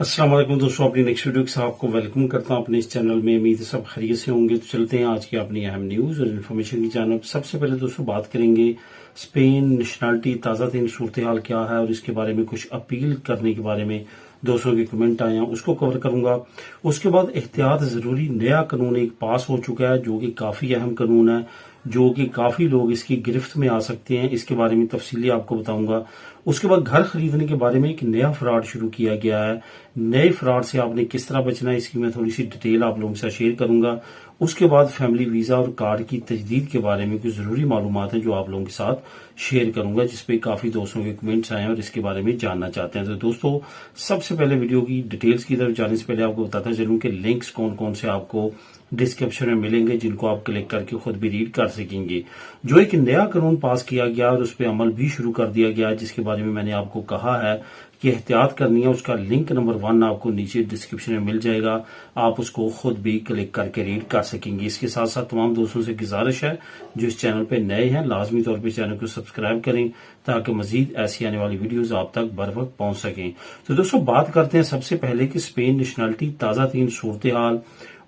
अस्सलाम वालेकुम दोस्तों, अपनी नेक्स्ट वीडियो के साथ आपको वेलकम करता हूं अपने इस चैनल में। उम्मीद है सब खैरियत से होंगे। तो चलते हैं आज की अपनी अहम न्यूज और इन्फॉर्मेशन की जानब। सबसे पहले दोस्तों बात करेंगे स्पेन नेशनलिटी ताज़ा तरीन सूरत हाल क्या है और इसके बारे में कुछ अपील करने के बारे में दोस्तों के कमेंट आए हैं, उसको कवर करूंगा। उसके बाद एहतियात जरूरी नया कानून एक पास हो चुका है जो कि काफी अहम कानून है, जो कि काफी लोग इसकी गिरफ्त में आ सकते हैं। इसके बारे में तफसीली आपको बताऊंगा। उसके बाद घर खरीदने के बारे में एक नया फ्रॉड शुरू किया गया है। नए फ्रॉड से आपने किस तरह बचना है इसकी मैं थोड़ी सी डिटेल आप लोगों के साथ शेयर करूंगा। उसके बाद फैमिली वीजा और कार्ड की तजदीद के बारे में कुछ जरूरी मालूमात हैं जो आप लोगों के साथ शेयर करूंगा, जिसपे काफी दोस्तों के कमेंट्स आए हैं और इसके बारे में जानना चाहते हैं। तो दोस्तों सबसे पहले वीडियो की डिटेल्स की तरफ जाने से पहले आपको बताता चलूं कि लिंक्स कौन कौन से आपको डिस्क्रिप्शन में मिलेंगे जिनको आप क्लिक करके खुद भी रीड कर सकेंगे। जो एक नया कानून पास किया गया और उस पर अमल भी शुरू कर दिया गया, जिसके बारे में मैंने आपको कहा है कि एहतियात करनी है, उसका लिंक नंबर 1 आपको नीचे डिस्क्रिप्शन में मिल जाएगा। आप उसको खुद भी क्लिक करके रीड कर सकेंगे। इसके साथ साथ तमाम दोस्तों से गुजारिश है जो इस चैनल पे नए हैं लाजमी तौर पे चैनल को सब्सक्राइब करें ताकि मजीद ऐसी आने वाली वीडियोस आप तक बर वक्त पहुंच सकें। तो दोस्तों बात करते हैं सबसे पहले कि स्पेन नेशनलिटी ताज़ा तीन सूरत हाल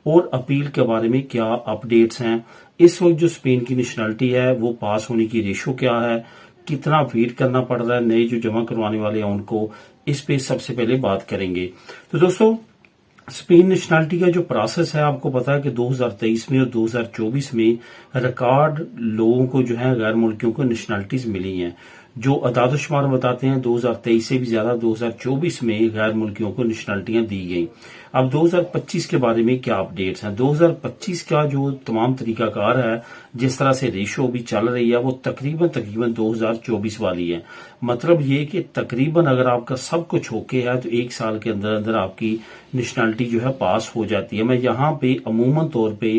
और अपील के बारे में क्या अपडेट्स हैं। इस वक्त जो स्पेन की नेशनलिटी है वो पास होने की रेशो क्या है, कितना वेट करना पड़ रहा है नए जो जमा करवाने वाले हैं उनको, इस पे सबसे पहले बात करेंगे। तो दोस्तों स्पेन नेशनलिटी का जो प्रोसेस है आपको पता है कि 2023 में और 2024 में रिकॉर्ड लोगों को जो है गैर मुल्कियों को नेशनलिटीज मिली हैं। जो अदादशुमार बताते हैं 2023 से भी ज्यादा 2024 में गैर मुल्कियों को नेशनलिटियां दी गई। अब 2025 के बारे में क्या अपडेट्स हैं। 2025 का जो तमाम तरीकाकार है, जिस तरह से रेशो भी चल रही है, वो तकरीबन 2024 वाली है। मतलब ये कि तकरीबन अगर आपका सब कुछ ओके है तो एक साल के अंदर अंदर आपकी नेशनलिटी जो है पास हो जाती है। मैं यहाँ पे अमूमन तौर पे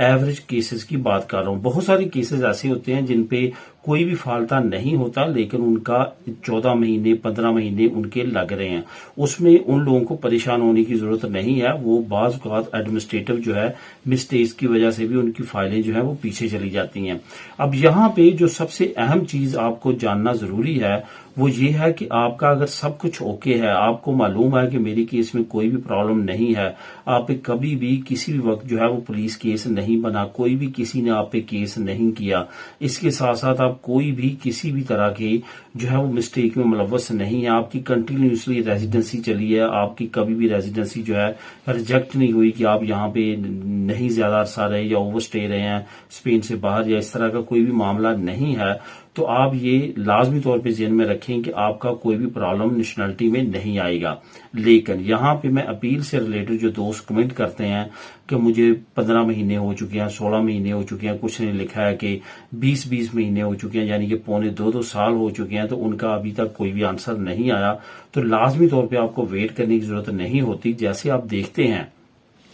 एवरेज केसेस की बात कर रहा हूँ। बहुत सारे केसेस ऐसे होते हैं जिन पे कोई भी फाल्ता नहीं होता लेकिन उनका 14 महीने 15 महीने उनके लग रहे हैं। उसमें उन लोगों को परेशान होने की जरूरत नहीं है। वो बाज औक़ात एडमिनिस्ट्रेटिव जो है मिस्टेक्स की वजह से भी उनकी फाइलें जो है वो पीछे चली जाती हैं। अब यहाँ पे जो सबसे अहम चीज आपको जानना जरूरी है वो ये है कि आपका अगर सब कुछ ओके है, आपको मालूम है कि मेरी केस में कोई भी प्रॉब्लम नहीं है, आप पे कभी भी किसी भी वक्त जो है वो पुलिस केस नहीं बना, कोई भी किसी ने आप पे केस नहीं किया, इसके साथ साथ आप कोई भी किसी भी तरह के जो है वो मिस्टेक में मुलव्वस नहीं है, आपकी कंटिन्यूसली रेजिडेंसी चली है, आपकी कभी भी रेजिडेंसी जो है रिजेक्ट नहीं हुई कि आप यहाँ पे नहीं ज्यादा अरसा रहे या ओवर स्टे रहे हैं स्पेन से बाहर, या इस तरह का कोई भी मामला नहीं है, तो आप ये लाजमी तौर पे ज़हन में रखें कि आपका कोई भी प्रॉब्लम नेशनलिटी में नहीं आएगा। लेकिन यहाँ पे मैं अपील से रिलेटेड जो दोस्त कमेंट करते हैं कि मुझे 15 महीने हो चुके हैं, 16 महीने हो चुके हैं, कुछ ने लिखा है कि 20 महीने हो चुके हैं, यानी कि पौने 2 साल हो चुके हैं, तो उनका अभी तक कोई भी आंसर नहीं आया। तो लाजमी तौर पर आपको वेट करने की जरूरत नहीं होती। जैसे आप देखते हैं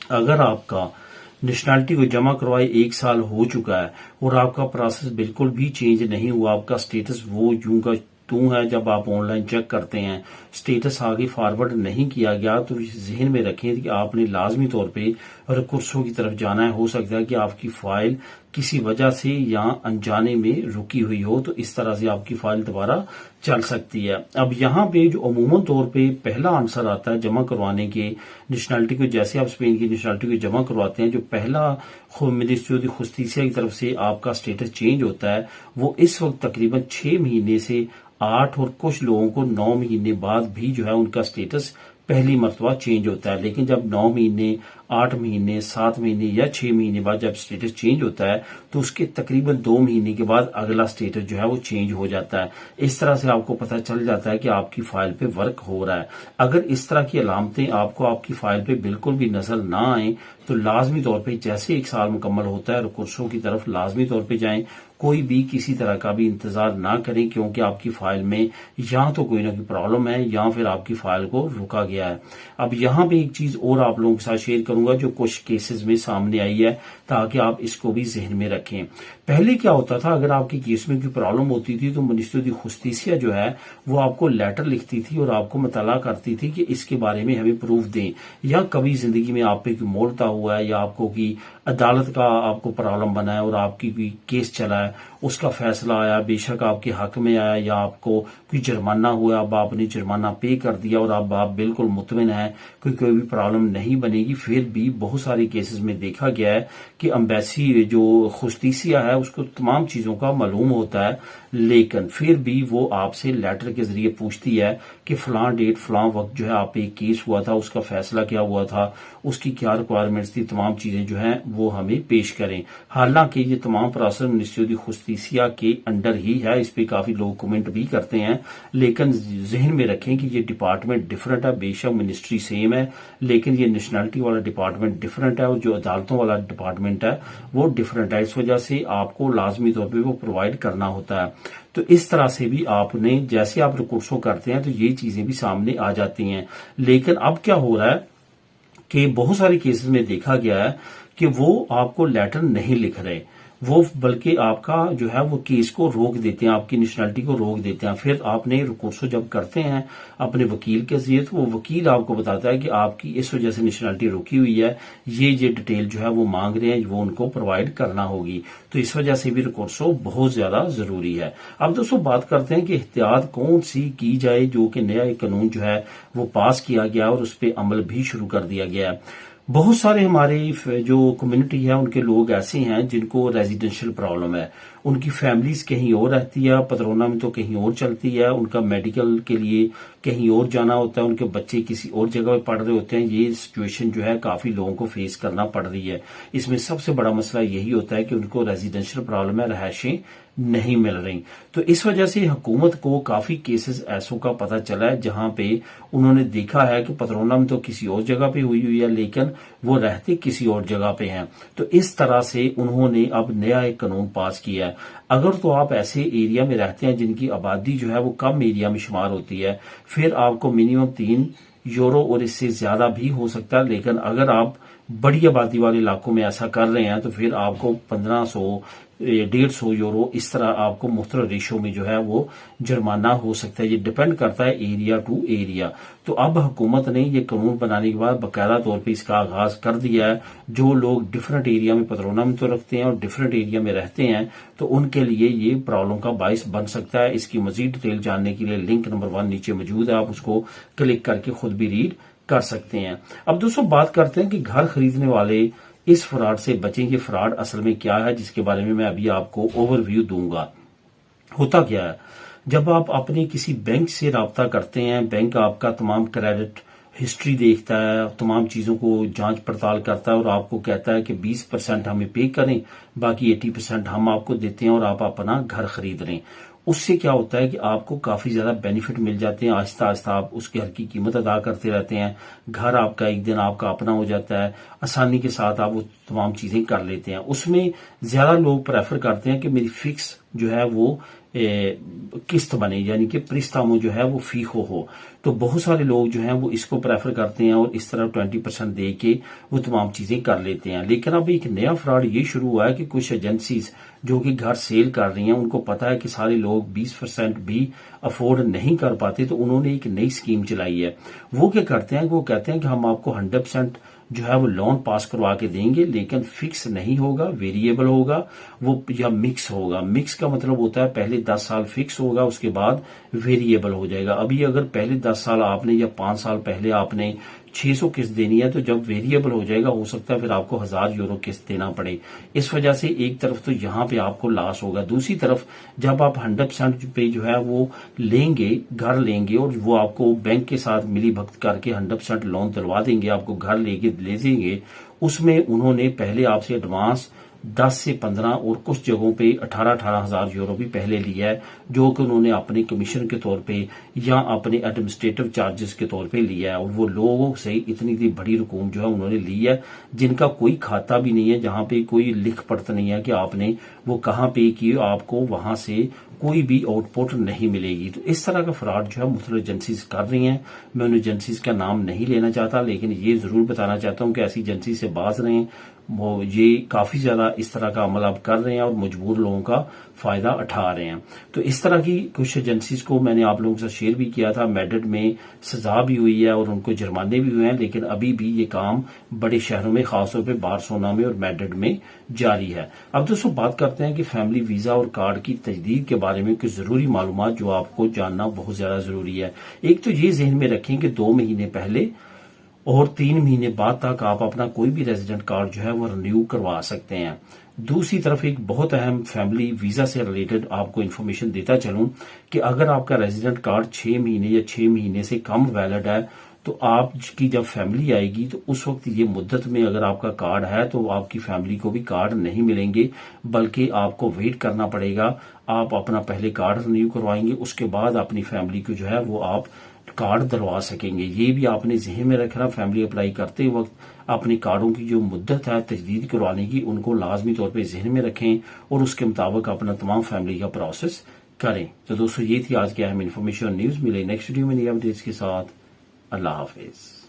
अगर आपका नेशनलिटी को जमा करवाए 1 साल हो चुका है और आपका प्रोसेस बिल्कुल भी चेंज नहीं हुआ, आपका स्टेटस वो यूं का तू है, जब आप ऑनलाइन चेक करते हैं स्टेटस आगे फॉरवर्ड नहीं किया गया, तो जहन में रखें कि आपने लाजमी तौर पे रिकर्सों की तरफ जाना है। हो सकता है कि आपकी फाइल किसी वजह से या अनजाने में रुकी हुई हो, तो इस तरह से आपकी फाइल दोबारा चल सकती है। अब यहाँ पे जो अमूमन तौर पे पहला आंसर आता है जमा करवाने के नेशनलिटी को, जैसे आप स्पेन की नेशनलिटी को जमा करवाते हैं, जो पहला मिनिस्ट्री दी जुस्टिसिया की तरफ से आपका स्टेटस चेंज होता है वो इस वक्त तकरीबन 6 महीने से 8 और कुछ लोगों को 9 महीने बाद भी जो है उनका स्टेटस पहली मरतबा चेंज होता है। लेकिन जब 9 महीने 8 महीने 7 महीने या 6 महीने बाद जब स्टेटस चेंज होता है तो उसके तकरीबन 2 महीने के बाद अगला स्टेटस जो है वो चेंज हो जाता है। इस तरह से आपको पता चल जाता है कि आपकी फाइल पे वर्क हो रहा है। अगर इस तरह की अलामतें आपको आपकी फाइल पे बिल्कुल भी नजर ना आए तो लाजमी तौर पे जैसे 1 साल मुकम्मल होता है रिकर्सों की तरफ लाजमी तौर पे जाएं। कोई भी किसी तरह का भी इंतजार ना करें, क्योंकि आपकी फाइल में या तो कोई ना कोई प्रॉब्लम है या फिर आपकी फाइल को रुका गया है। अब यहाँ पे एक चीज और आप लोगों के साथ शेयर करूं करूंगा जो कुछ केसेस में सामने आई है, ताकि आप इसको भी जहन में रखें। पहले क्या होता था, अगर आपके केस में कोई प्रॉब्लम होती थी तो मिनिस्ट्री ऑफ जुस्टिस जो है वो आपको लेटर लिखती थी और आपको मतला करती थी कि इसके बारे में हमें प्रूफ दें, या कभी जिंदगी में आप पे कोई मोड़ता हुआ है या आपको की अदालत का आपको प्रॉब्लम बना है और आपकी कोई केस चला है, उसका फैसला आया, बेशक आपके हक में आया या आपको कोई जुर्माना हुआ, अब आपने जुर्माना पे कर दिया और अब आप बिल्कुल मुतमिन है कोई भी प्रॉब्लम नहीं बनेगी, फिर भी बहुत सारे केसेस में देखा गया है कि एम्बेसी जो जुस्टिसिया है उसको तमाम चीजों का मालूम होता है, लेकिन फिर भी वो आपसे लेटर के जरिए पूछती है कि फलां डेट फलां वक्त जो है आप पे एक केस हुआ था, उसका फैसला क्या हुआ था, उसकी क्या रिक्वायरमेंट्स थी, तमाम चीजें जो हैं वो हमें पेश करें। हालांकि ये तमाम प्रोसेस मिनिस्ट्री ऑफ जुस्टिसिया के अंडर ही है, इस पे काफी लोग कमेंट भी करते हैं, लेकिन जहन में रखें कि ये डिपार्टमेंट डिफरेंट है। बेशक मिनिस्ट्री सेम है, लेकिन ये नेशनलिटी वाला डिपार्टमेंट डिफरेंट है और जो अदालतों वाला डिपार्टमेंट है वो डिफरेंट है। इस वजह से आपको लाजमी तौर पर वो प्रोवाइड करना होता है। तो इस तरह से भी आपने, जैसे आप रिकॉर्ड्सों करते हैं तो ये चीजें भी सामने आ जाती हैं। लेकिन अब क्या हो रहा है कि बहुत सारे केसेस में देखा गया है कि वो आपको लेटर नहीं लिख रहे, वो बल्कि आपका जो है वो केस को रोक देते हैं, आपकी नेशनलिटी को रोक देते हैं। फिर आपने रिकॉर्ड्स जब करते हैं अपने वकील के जरिए तो वो वकील आपको बताता है कि आपकी इस वजह से नेशनलिटी रुकी हुई है, ये डिटेल जो है वो मांग रहे हैं, वो उनको प्रोवाइड करना होगी। तो इस वजह से भी रिकॉर्ड्स बहुत ज्यादा जरूरी है। अब दोस्तों बात करते हैं कि एहतियात कौन सी की जाए, जो कि नया एक कानून जो है वो पास किया गया और उस पर अमल भी शुरू कर दिया गया है। बहुत सारे हमारे जो कम्युनिटी है उनके लोग ऐसे हैं जिनको रेजिडेंशियल प्रॉब्लम है, उनकी फैमिलीज कहीं और रहती है, पतरौना में तो कहीं और चलती है, उनका मेडिकल के लिए कहीं और जाना होता है, उनके बच्चे किसी और जगह पे पढ़ रहे होते हैं। ये सिचुएशन जो है काफी लोगों को फेस करना पड़ रही है। इसमें सबसे बड़ा मसला यही होता है कि उनको रेजिडेंशियल प्रॉब्लम है, रहायशें नहीं मिल रही। तो इस वजह से हुकूमत को काफी केसेस ऐसों का पता चला है जहां पे उन्होंने देखा है कि पतरौना में तो किसी और जगह पे हुई है लेकिन वो रहते किसी और जगह पे हैं। तो इस तरह से उन्होंने अब नया एक कानून पास किया है। अगर तो आप ऐसे एरिया में रहते हैं जिनकी आबादी जो है वो कम एरिया में शुमार होती है, फिर आपको मिनिमम 3 यूरो और इससे ज्यादा भी हो सकता है। लेकिन अगर आप बड़ी आबादी वाले इलाकों में ऐसा कर रहे हैं तो फिर आपको 1500 150 यूरो इस तरह आपको मुख्तलिफ रेशो में जो है वो जुर्माना हो सकता है। ये डिपेंड करता है एरिया टू एरिया। तो अब हुकूमत ने ये कानून बनाने के बाद बाकायदा तौर पे इसका आगाज कर दिया है। जो लोग डिफरेंट एरिया में, पतरौना में तो रखते हैं और डिफरेंट एरिया में रहते हैं, तो उनके लिए ये प्रॉब्लम का बाइस बन सकता है। इसकी मजीद डिटेल जानने के लिए लिंक नंबर 1 नीचे मौजूद है, आप उसको क्लिक करके खुद भी रीड कर सकते हैं। अब दोस्तों बात करते हैं कि घर खरीदने वाले इस फ्रॉड से बचें कि फ्रॉड असल में क्या है, जिसके बारे में मैं अभी आपको ओवरव्यू दूंगा। होता क्या है, जब आप अपने किसी बैंक से राब्ता करते हैं, बैंक आपका तमाम क्रेडिट हिस्ट्री देखता है, तमाम चीजों को जांच पड़ताल करता है और आपको कहता है कि 20% हमें पे करें, बाकी 80% हम आपको देते हैं और आप अपना घर खरीद लें। उससे क्या होता है कि आपको काफी ज्यादा बेनिफिट मिल जाते हैं। आहिस्ता आहिस्ता आप उस घर की कीमत अदा करते रहते हैं, घर आपका एक दिन आपका अपना हो जाता है, आसानी के साथ आप वो तमाम चीजें कर लेते हैं। उसमें ज्यादा लोग प्रेफर करते हैं कि मेरी फिक्स जो है वो किस्त बने, यानी कि प्रिस्तामो जो है वो फीको हो। तो बहुत सारे लोग जो हैं वो इसको प्रेफर करते हैं और इस तरह 20% दे के वो तमाम चीजें कर लेते हैं। लेकिन अब एक नया फ्रॉड ये शुरू हुआ है कि कुछ एजेंसीज जो कि घर सेल कर रही हैं, उनको पता है कि सारे लोग 20% भी अफोर्ड नहीं कर पाते, तो उन्होंने एक नई स्कीम चलाई है। वो क्या करते हैं, वो कहते हैं कि हम आपको 100% जो है वो लोन पास करवा के देंगे, लेकिन फिक्स नहीं होगा, वेरिएबल होगा वो, या मिक्स होगा। मिक्स का मतलब होता है पहले 10 साल फिक्स होगा, उसके बाद वेरिएबल हो जाएगा। अभी अगर पहले 10 साल आपने या 5 साल पहले आपने 600 किस्त देनी है, तो जब वेरिएबल हो जाएगा हो सकता है फिर आपको 1000 यूरो किस्त देना पड़े। इस वजह से एक तरफ तो यहां पे आपको लॉस होगा, दूसरी तरफ जब आप 100% पे जो है वो लेंगे, घर लेंगे और वो आपको बैंक के साथ मिली भगत करके 100% लोन दिलवा देंगे, आपको घर लेके ले देंगे, उसमें उन्होंने पहले आपसे एडवांस 10 से 15 और कुछ जगहों पे 18-18 हजार यूरो भी पहले लिया है, जो कि उन्होंने अपने कमीशन के तौर पे या अपने एडमिनिस्ट्रेटिव चार्जेस के तौर पे लिया है। और वो लोगों से इतनी बड़ी रकूम जो है उन्होंने ली है जिनका कोई खाता भी नहीं है, जहां पे कोई लिख पढ़त नहीं है कि आपने वो कहां पे की, आपको वहां से कोई भी आउटपुट नहीं मिलेगी। तो इस तरह का फ्रॉड जो है मुख्तलिफ एजेंसीज कर रही हैं। मैं उन एजेंसीज का नाम नहीं लेना चाहता, लेकिन ये जरूर बताना चाहता हूं कि ऐसी एजेंसी से बाज रहें। वो ये काफी ज्यादा इस तरह का अमल अब कर रहे हैं और मजबूर लोगों का फायदा उठा रहे हैं। तो इस तरह की कुछ एजेंसीज को मैंने आप लोगों के साथ शेयर भी किया था। मेड्रिड में सजा भी हुई है और उनको जुर्माने भी हुए हैं, लेकिन अभी भी ये काम बड़े शहरों में, खासतौर पर बार्सिलोना में और मेड्रिड में जारी है। अब दोस्तों बात करते हैं कि फैमिली वीजा और कार्ड की तजदीद के बारे में कुछ जरूरी मालूमात जो आपको जानना बहुत ज्यादा जरूरी है। एक तो ये जहन में रखें कि 2 महीने पहले और 3 महीने बाद तक आप अपना कोई भी रेजिडेंट कार्ड जो है वो रिन्यू करवा सकते हैं। दूसरी तरफ एक बहुत अहम फैमिली वीजा से रिलेटेड आपको इन्फॉर्मेशन देता चलूं कि अगर आपका रेजिडेंट कार्ड 6 महीने या 6 महीने से कम वैलिड है, तो आपकी जब फैमिली आएगी तो उस वक्त ये मुद्दत में अगर आपका कार्ड है तो आपकी फैमिली को भी कार्ड नहीं मिलेंगे, बल्कि आपको वेट करना पड़ेगा। आप अपना पहले कार्ड रिन्यू करवाएंगे, उसके बाद अपनी फैमिली को जो है वो आप कार्ड दिलवा सकेंगे। ये भी आपने जहन में रखना, फैमिली अप्लाई करते वक्त अपने कार्डों की जो मुद्दत है तजदीद करवाने की, उनको लाजमी तौर पे जहन में रखें और उसके मुताबिक अपना तमाम फैमिली का प्रोसेस करें। तो दोस्तों ये थी आज की अहम इन्फॉर्मेशन न्यूज। मिले नेक्स्ट वीडियो में नई अपडेट्स के साथ। अल्लाह हाफिज।